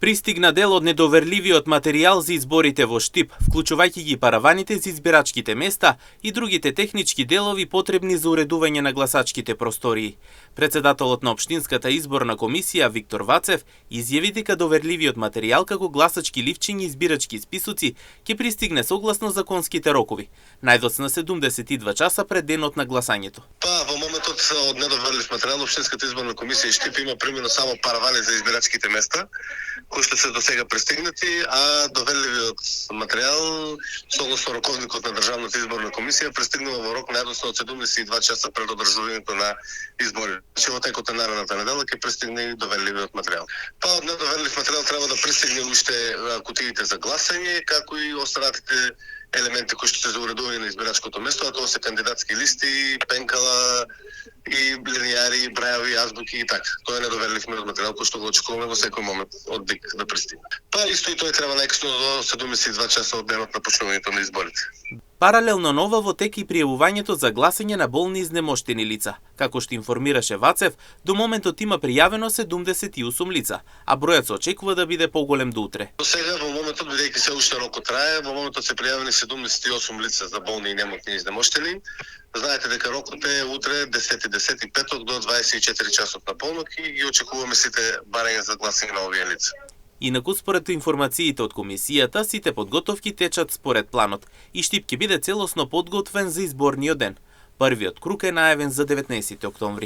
Пристигна дел од недоверливиот материјал за изборите во Штип, вклучувајќи ги параваните за избирачките места и другите технички делови потребни за уредување на гласачките простории. Председателот на Општинската изборна комисија Виктор Вацев изјави дека доверливиот материјал како гласачки ливчиња и избирачки списоци ќе пристигне согласно законските рокови, најдоцна 72 часа пред денот на гласањето. Во моментот од недоверлив материјал Општинската изборна комисија Штип има примено само паравани за избирачките места, кои што се досега пристигнати, а доверливиот материјал согласно роковникот на Државната изборна комисија пристигнува во рок најдоцна од 72 часа пред одржувањето на избори. Во текот на наредната недела ќе пристигне и доверливиот материјал. Од недоверлив материјал треба да пристигне уште кутиите за гласање, како и останатите елементи кои што се за уредување на избирачкото место, а тоа се кандидатски листи, пенкала и линијари, брајави, азбуки и така. Тоа е недоверлив материјал кој што го очекуваме во секој момент од ДИК да пристигне. Исто и тој треба најкасно до 72 часа од денот на почнувањето на изборите. Паралелно на ова во тек и пријавувањето за гласање на болни изнемоштени лица. Како што информираше Вацев, до моментот има пријавено 78 лица, а бројот се очекува да биде поголем до утре. До сега во моментот, бидејќи се уште рокот трае, во моментот се пријавени 78 лица за болни и немотни изнемоштени. Знаете дека рокот е утре 10 петок до 24 часот на полнок и ги очекуваме сите барања за гласање на овие лица. Инаку, според информациите од комисијата, сите подготовки течат според планот и Штип ќе биде целосно подготвен за изборниот ден. Првиот круг е најавен за 19 октомври.